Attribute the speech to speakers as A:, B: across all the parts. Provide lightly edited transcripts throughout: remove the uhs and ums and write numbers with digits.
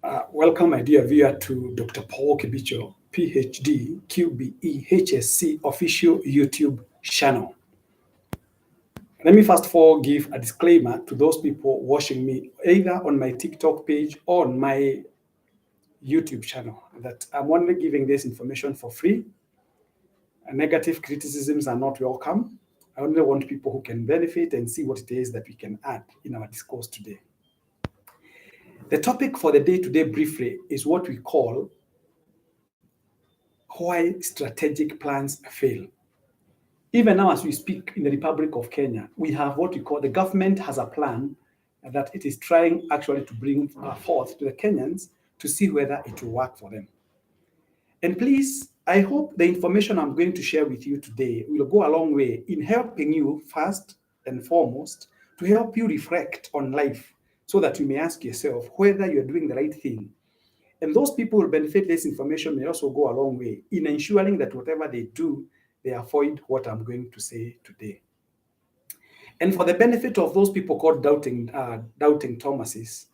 A: Welcome, my dear viewer, to Dr. Paul Kibicho, PhD, QBE, HSC official YouTube channel. Let me first of all give a disclaimer to those people watching me either on my TikTok page or on my YouTube channel that I'm only giving this information for free. Negative criticisms are not welcome. I only want people who can benefit and see what it is that we can add in our discourse today. The topic for the day-to-day briefly is what we call why strategic plans fail. Even now, as we speak in the Republic of Kenya, we have what we call the government has a plan that it is trying actually to bring forth to the Kenyans to see whether it will work for them. And please, I hope the information I'm going to share with you today will go a long way in helping you first and foremost to help you reflect on life so that you may ask yourself whether you're doing the right thing. And those people who benefit this information may also go a long way in ensuring that whatever they do, they avoid what I'm going to say today. And for the benefit of those people called doubting Thomases,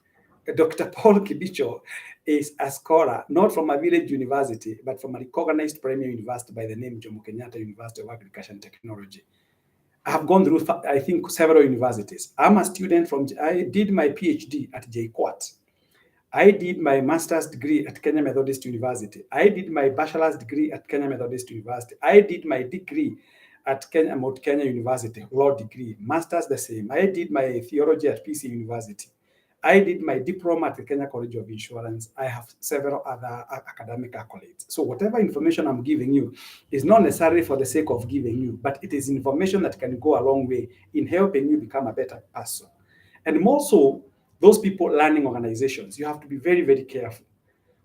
A: Dr. Paul Kibicho is a scholar, not from a village university, but from a recognized premier university by the name Jomo Kenyatta University of Agriculture and Technology. I have gone through, I think, several universities. I'm a student I did my PhD at JKUAT. I did my master's degree at Kenya Methodist University. I did my bachelor's degree at Kenya Methodist University. I did my degree at Mount Kenya University, law degree, master's the same. I did my theology at PC University. I did my diploma at the Kenya College of Insurance. I have several other academic accolades. So whatever information I'm giving you is not necessarily for the sake of giving you, but it is information that can go a long way in helping you become a better person. And more so, those people learning organizations, you have to be very, very careful.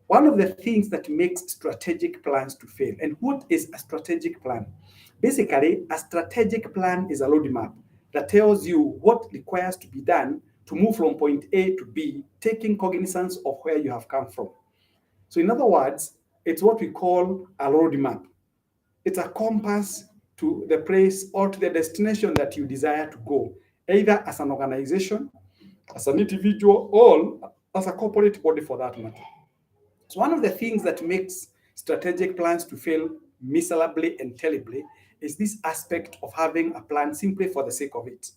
A: One of the things that makes strategic plans to fail, and what is a strategic plan? Basically, a strategic plan is a roadmap that tells you what requires to be done to move from point A to B, taking cognizance of where you have come from. So in other words, it's what we call a roadmap. It's a compass to the place or to the destination that you desire to go, either as an organization, as an individual, or as a corporate body for that matter. So one of the things that makes strategic plans to fail miserably and terribly is this aspect of having a plan simply for the sake of it.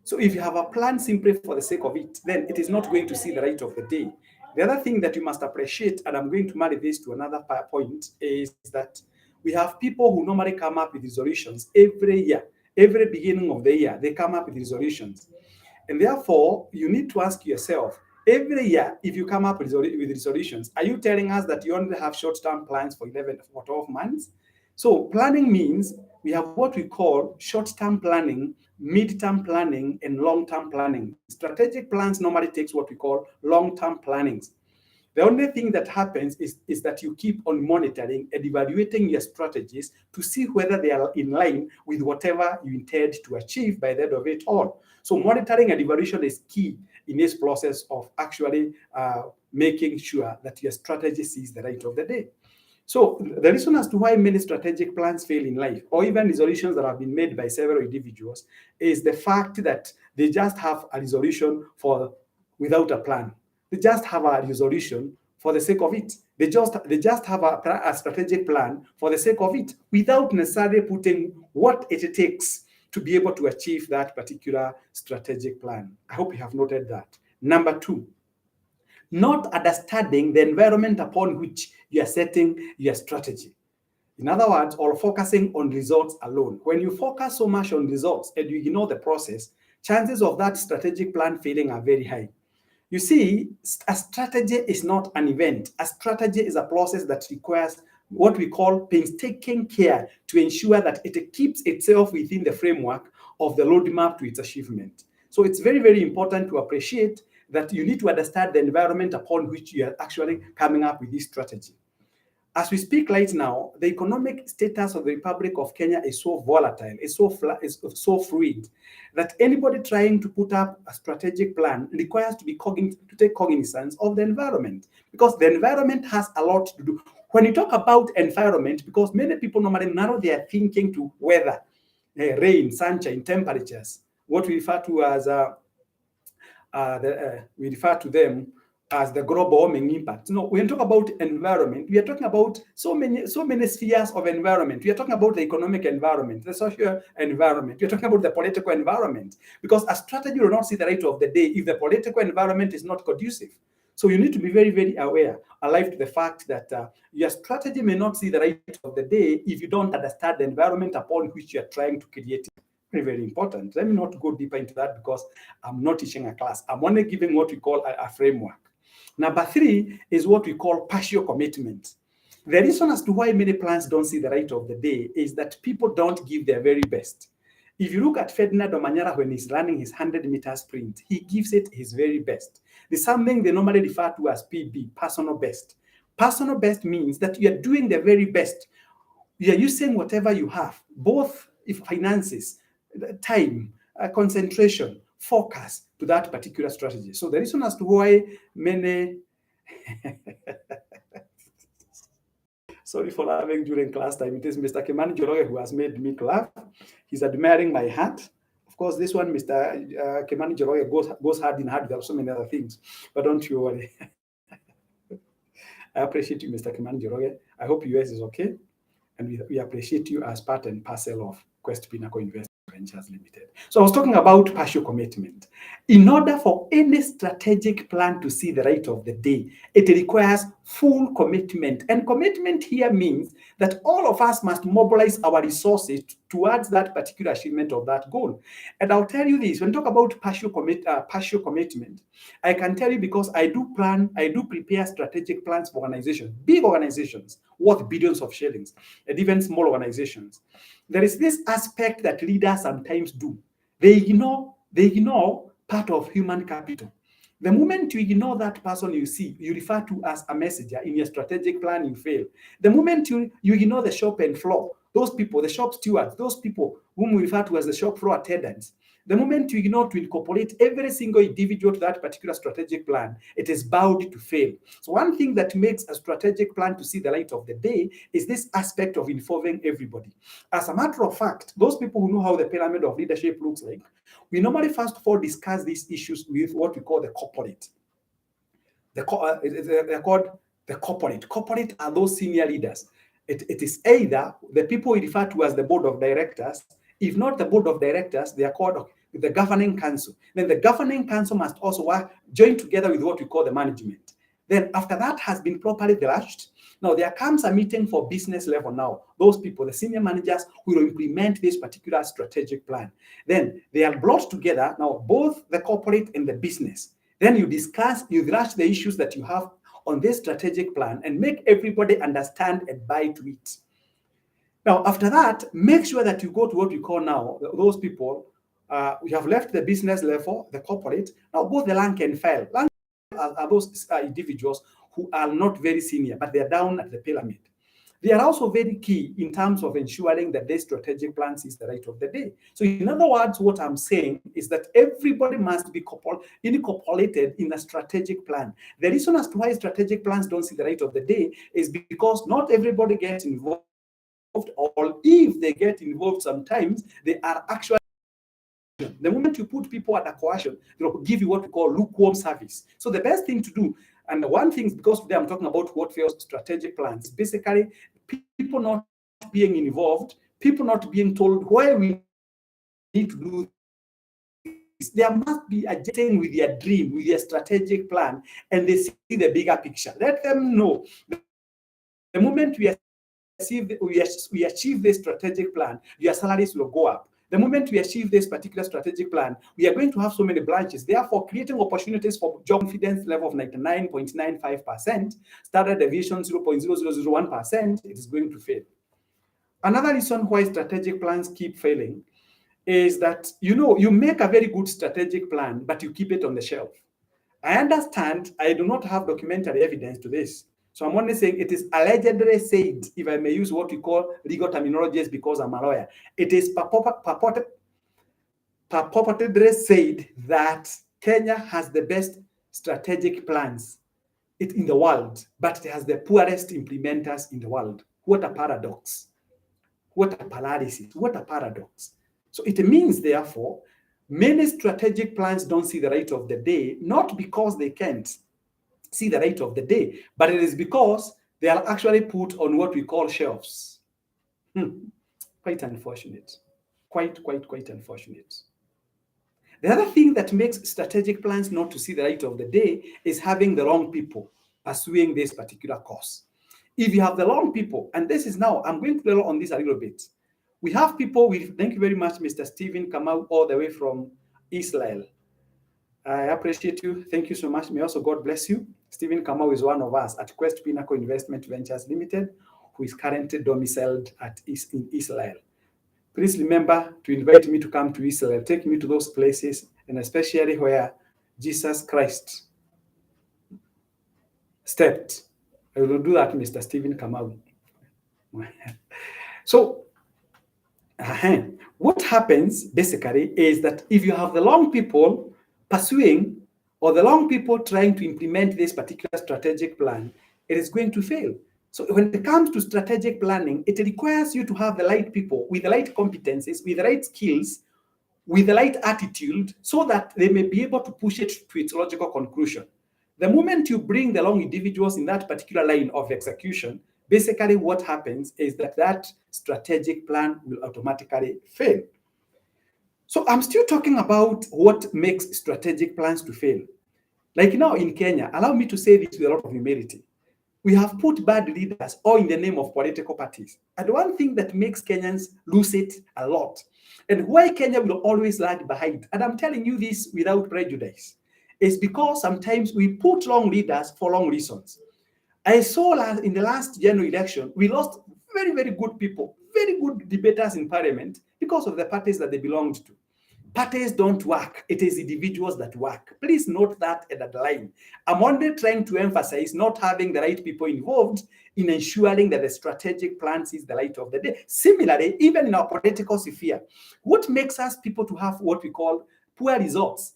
A: So if you have a plan simply for the sake of it, then it is not going to see the light of the day. The other thing that you must appreciate, and I'm going to marry this to another point, is that we have people who normally come up with resolutions every year. Every beginning of the year, they come up with resolutions. And therefore, you need to ask yourself, every year, if you come up with resolutions, are you telling us that you only have short-term plans for 11 or 12 months? So planning means we have what we call short-term planning, mid-term planning, and long-term planning. Strategic plans normally takes what we call long-term plannings. The only thing that happens is that you keep on monitoring and evaluating your strategies to see whether they are in line with whatever you intend to achieve by the end of it all. So monitoring and evaluation is key in this process of actually making sure that your strategy sees the light of the day. So the reason as to why many strategic plans fail in life, or even resolutions that have been made by several individuals, is the fact that they just have a resolution without a plan. They just have a resolution for the sake of it. They just have a strategic plan for the sake of it, without necessarily putting what it takes to be able to achieve that particular strategic plan. I hope you have noted that. Number two, not understanding the environment upon which you are setting your strategy. In other words, or focusing on results alone. When you focus so much on results and you ignore the process, chances of that strategic plan failing are very high. You see, a strategy is not an event. A strategy is a process that requires what we call painstaking care to ensure that it keeps itself within the framework of the roadmap to its achievement. So it's very, very important to appreciate that you need to understand the environment upon which you are actually coming up with this strategy. As we speak right now, the economic status of the Republic of Kenya is so volatile, is so fluid, that anybody trying to put up a strategic plan requires to take cognizance of the environment, because the environment has a lot to do. When you talk about environment, because many people normally narrow their thinking to weather, rain, sunshine, temperatures, what we refer to as we refer to them as the global warming impact. No, when we talk about environment, we are talking about so many spheres of environment. We are talking about the economic environment, the social environment. We are talking about the political environment, because a strategy will not see the light of the day if the political environment is not conducive. So you need to be very, very aware, alive to the fact that your strategy may not see the light of the day if you don't understand the environment upon which you are trying to create it. Very, very important. Let me not go deeper into that because I'm not teaching a class. I'm only giving what we call a framework. Number 3 is what we call partial commitment. The reason as to why many plans don't see the light of the day is that people don't give their very best. If you look at Ferdinand Omanyala when he's running his 100-meter sprint, he gives it his very best. There's something they normally refer to as PB, personal best. Personal best means that you are doing the very best. You are using whatever you have, both if finances, time, concentration, focus to that particular strategy. So the reason as to why many sorry for laughing during class time. It is Mr. Kimani Joroge who has made me laugh. He's admiring my hat. Of course, this one, Mr. Kimani Joroge, goes hand in hand with so many other things. But don't you worry. I appreciate you, Mr. Kimani Joroge. I hope US is okay. And we appreciate you as part and parcel of Quest Pinnacle Investment Ventures Limited. So I was talking about partial commitment. In order for any strategic plan to see the light of the day, it requires full commitment. And commitment here means that all of us must mobilize our resources towards that particular achievement of that goal. And I'll tell you this, when we talk about partial commitment, I can tell you because I do prepare strategic plans for organizations, big organizations, worth billions of shillings, and even small organizations. There is this aspect that leaders sometimes do. They ignore part of human capital. The moment you ignore that person you refer to as a messenger in your strategic plan, you fail. The moment you ignore the shop and floor, those people, the shop stewards, those people whom we refer to as the shop floor attendants, the moment you ignore to incorporate every single individual to that particular strategic plan, it is bound to fail. So one thing that makes a strategic plan to see the light of the day is this aspect of involving everybody. As a matter of fact, those people who know how the pyramid of leadership looks like, we normally first of all discuss these issues with what we call the corporate. They're called the corporate. Corporate are those senior leaders. It is either the people we refer to as the board of directors. If not the board of directors, they are called the governing council. Then the governing council must also join together with what we call the management. Then after that has been properly thrashed, now there comes a meeting for business level now. Those people, the senior managers, will implement this particular strategic plan. Then they are brought together, now both the corporate and the business. Then you thrash the issues that you have on this strategic plan and make everybody understand and buy to it. Now, after that, make sure that you go to what we call now, those people, we have left the business level, the corporate, now both the rank and file. Rank are those individuals who are not very senior, but they are down at the pyramid. They are also very key in terms of ensuring that this strategic plan sees the light of the day. So in other words, what I'm saying is that everybody must be incorporated in a strategic plan. The reason as to why strategic plans don't see the light of the day is because not everybody gets involved, or if they get involved sometimes, they are actually, the moment you put people under coercion, they will give you what we call lukewarm service. So the best thing to do, and the one thing, because today I'm talking about what fails strategic plans, basically people not being involved, people not being told why we need to do this. There must be a getting with their dream, with their strategic plan, and they see the bigger picture. Let them know the moment we achieve this strategic plan, your salaries will go up. The moment we achieve this particular strategic plan, we are going to have so many branches. Therefore, creating opportunities for job confidence level of 99.95%, standard deviation 0.0001%, it is going to fail. Another reason why strategic plans keep failing is that, you make a very good strategic plan, but you keep it on the shelf. I understand I do not have documentary evidence to this. So I'm only saying it is allegedly said, if I may use what we call legal terminologies because I'm a lawyer, it is purportedly said that Kenya has the best strategic plans in the world, but it has the poorest implementers in the world. What a paradox. What a paralysis. What a paradox. So it means, therefore, many strategic plans don't see the light of the day, not because they can't. see the light of the day, but it is because they are actually put on what we call shelves. Quite unfortunate. Quite unfortunate. The other thing that makes strategic plans not to see the light of the day is having the wrong people pursuing this particular course. If you have the wrong people, and this is now, I'm going to dwell on this a little bit. We have people with, thank you very much, Mr. Stephen Kamau, all the way from Israel. I appreciate you. Thank you so much. May also God bless you. Stephen Kamau is one of us at Quest Pinnacle Investment Ventures Limited, who is currently domiciled in Israel. Please remember to invite me to come to Israel. Take me to those places, and especially where Jesus Christ stepped. I will do that, Mr. Stephen Kamau. So, what happens basically is that if you have the wrong people pursuing or the wrong people trying to implement this particular strategic plan, it is going to fail. So when it comes to strategic planning, it requires you to have the right people with the right competencies, with the right skills, with the right attitude, so that they may be able to push it to its logical conclusion. The moment you bring the wrong individuals in that particular line of execution, basically what happens is that that strategic plan will automatically fail. So I'm still talking about what makes strategic plans to fail. Like now in Kenya, allow me to say this with a lot of humility. We have put bad leaders all in the name of political parties. And one thing that makes Kenyans lose it a lot, and why Kenya will always lag behind, and I'm telling you this without prejudice, is because sometimes we put wrong leaders for wrong reasons. I saw in the last general election, we lost very good people, very good debaters in parliament because of the parties that they belonged to. Parties don't work. It is individuals that work. Please note that at the line. I'm only trying to emphasize not having the right people involved in ensuring that the strategic plan sees the light of the day. Similarly, even in our political sphere, what makes us people to have what we call poor results?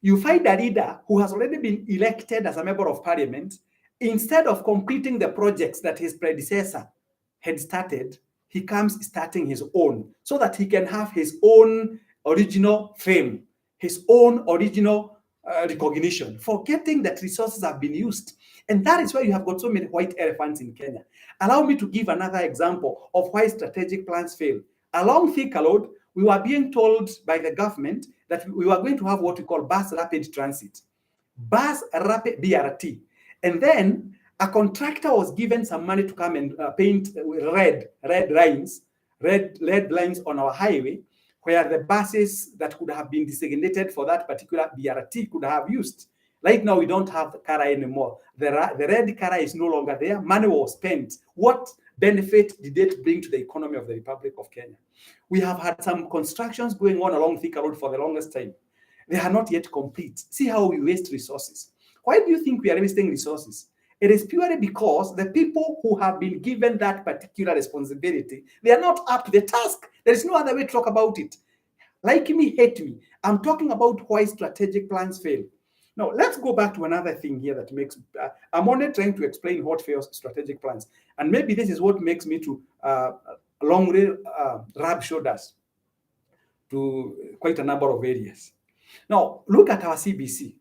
A: You find a leader who has already been elected as a member of parliament, instead of completing the projects that his predecessor had started, he comes starting his own so that he can have his own original fame, his own original recognition, forgetting that resources have been used. And that is why you have got so many white elephants in Kenya. Allow me to give another example of why strategic plans fail. Along Thika Road, we were being told by the government that we were going to have what we call bus rapid transit, bus rapid BRT. And then a contractor was given some money to come and paint red lines on our highway, where the buses that could have been designated for that particular BRT could have used. Right now, we don't have the car anymore. The red car is no longer there. Money was spent. What benefit did it bring to the economy of the Republic of Kenya? We have had some constructions going on along Thika Road for the longest time. They are not yet complete. See how we waste resources. Why do you think we are wasting resources? It is purely because the people who have been given that particular responsibility, they are not up to the task. There is no other way to talk about it. Like me, hate me. I'm talking about why strategic plans fail. Now, let's go back to another thing here that makes, I'm only trying to explain what fails strategic plans. And maybe this is what makes me to long rub shoulders to quite a number of areas. Now, look at our CBC,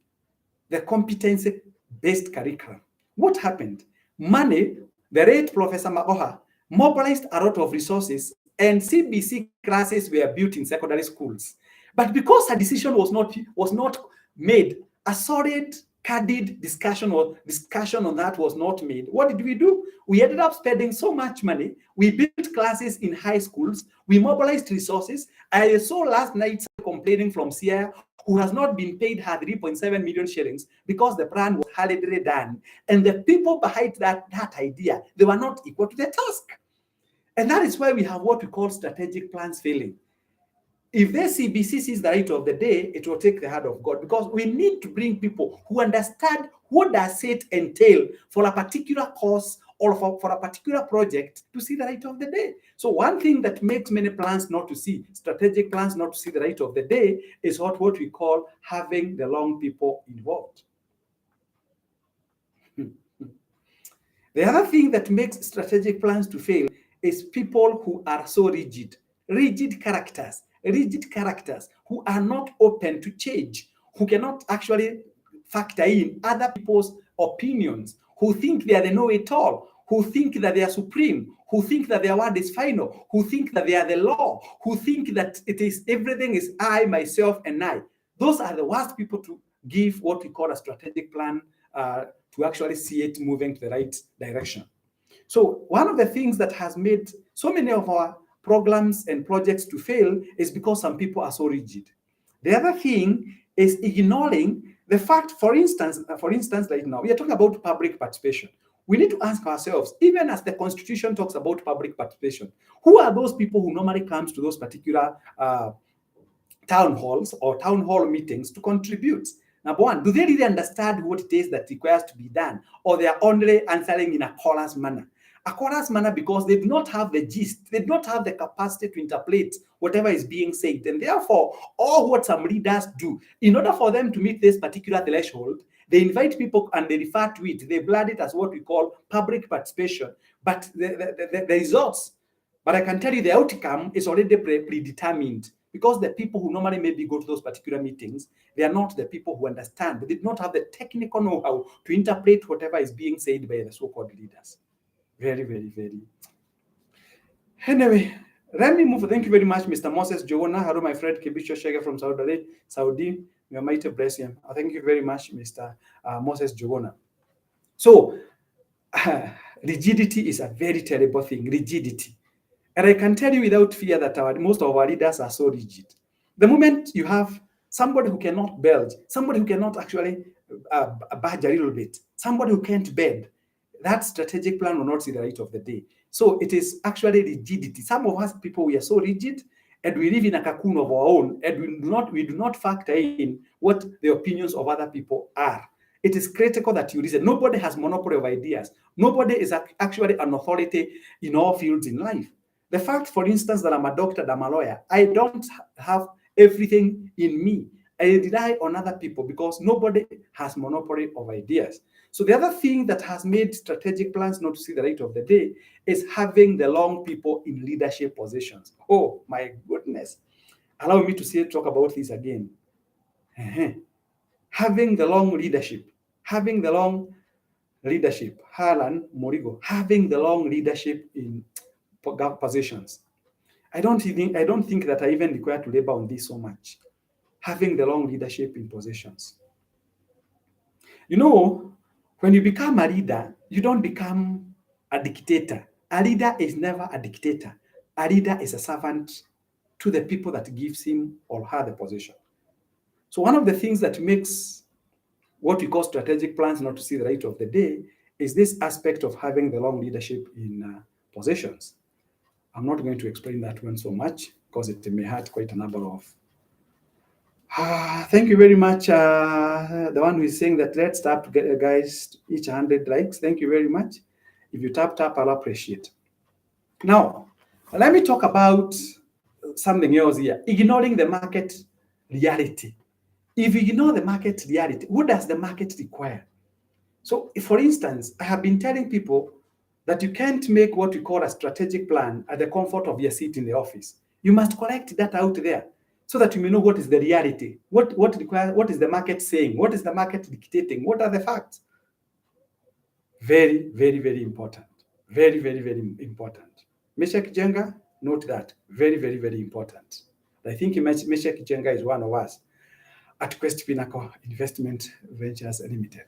A: the competency-based curriculum. What happened? Money, the late Professor Magoha, mobilized a lot of resources, and CBC classes were built in secondary schools. But because a decision was not made, a solid, candid discussion on that was not made, what did we do? We ended up spending so much money. We built classes in high schools. We mobilized resources. I saw last night complaining from Sierra, who has not been paid her 3.7 million shillings because the plan was hurriedly done. And the people behind that idea, they were not equal to the task. And that is why we have what we call strategic plans failing. If the CBC sees the light of the day, it will take the hand of God, because we need to bring people who understand what does it entail for a particular course or for a particular project to see the light of the day. So one thing that makes many plans not to see, strategic plans not to see the light of the day, is what we call having the wrong people involved. The other thing that makes strategic plans to fail is people who are so rigid characters who are not open to change, who cannot actually factor in other people's opinions, who think they are the know-it-all, who think that they are supreme, who think that their word is final, who think that they are the law, who think that it is everything is I, myself, and I. Those are the worst people to give what we call a strategic plan to actually see it moving to the right direction. So one of the things that has made so many of our programs and projects to fail is because some people are so rigid. The other thing is ignoring the fact, for instance, right now, we are talking about public participation. We need to ask ourselves, even as the Constitution talks about public participation, who are those people who normally comes to those particular town halls or town hall meetings to contribute? Number one, do they really understand what it is that requires to be done? Or they are only answering in a chorus manner? A chorus manner because they do not have the gist, they do not have the capacity to interpret whatever is being said. And therefore, all what some leaders do, in order for them to meet this particular threshold, they invite people and they refer to it. They blend it as what we call public participation. But the results, but I can tell you the outcome is already predetermined, because the people who normally maybe go to those particular meetings, they are not the people who understand. They did not have the technical know-how to interpret whatever is being said by the so-called leaders. Very, very, very. Anyway, let me move. Thank you very much, Mr. Moses Jogona. Hello, my friend Kibisho Shege from Saudi. May Almighty bless him. Thank you very much, Mr. Moses Jogona. So, rigidity is a very terrible thing, rigidity. And I can tell you without fear that most of our leaders are so rigid. The moment you have somebody who cannot belch, somebody who cannot actually budge a little bit, somebody who can't bend, that strategic plan will not see the light of the day. So it is actually rigidity. Some of us people, we are so rigid, and we live in a cocoon of our own, and we do not factor in what the opinions of other people are. It is critical that you listen. Nobody has monopoly of ideas. Nobody is actually an authority in all fields in life. The fact, for instance, that I'm a doctor, I'm a lawyer, I don't have everything in me. I rely on other people because nobody has monopoly of ideas. So the other thing that has made strategic plans not to see the light of the day is having the wrong people in leadership positions. Oh my goodness. Allow me to talk about this again. Having the wrong leadership, having the wrong leadership, Harlan Morigo, having the wrong leadership in positions. I don't think that I even require to labor on this so much. Having the wrong leadership in positions. You know, when you become a leader, you don't become a dictator. A leader is never a dictator. A leader is a servant to the people that gives him or her the position. So one of the things that makes what we call strategic plans not to see the light of the day is this aspect of having the wrong leadership in positions. I'm not going to explain that one so much because it may hurt quite a number of. Thank you very much. The one who is saying that let's tap to get guys each 100 likes. Thank you very much. If you tap, I'll appreciate. Now, let me talk about something else here. Ignoring the market reality. If you ignore the market reality, what does the market require? So, for instance, I have been telling people that you can't make what we call a strategic plan at the comfort of your seat in the office. You must collect that out there so that you may know what is the reality, what is the market saying, what is the market dictating, what are the facts. Very, very, very important. Very, very, very important. Meshach Jenga, note that. Very, very, very important. I think Meshach Jenga is one of us at Quest Pinnacle Investment Ventures Limited.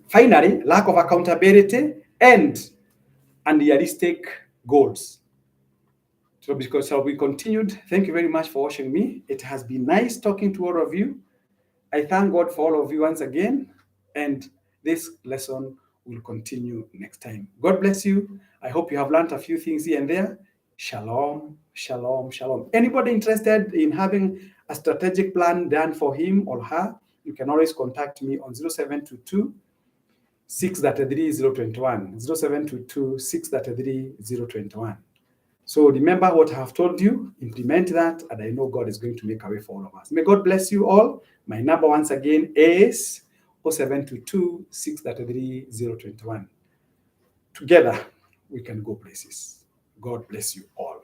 A: Finally, lack of accountability and unrealistic goals. So because we continued, thank you very much for watching me. It has been nice talking to all of you. I thank God for all of you once again, and this lesson will continue next time. God bless you. I hope you have learned a few things here and there. Shalom, shalom, shalom. Anybody interested in having a strategic plan done for him or her, you can always contact me on 0722 633 021. 0722 633 021. So remember what I have told you, implement that, and I know God is going to make a way for all of us. May God bless you all. My number once again is 0722 633 021. Together, we can go places. God bless you all.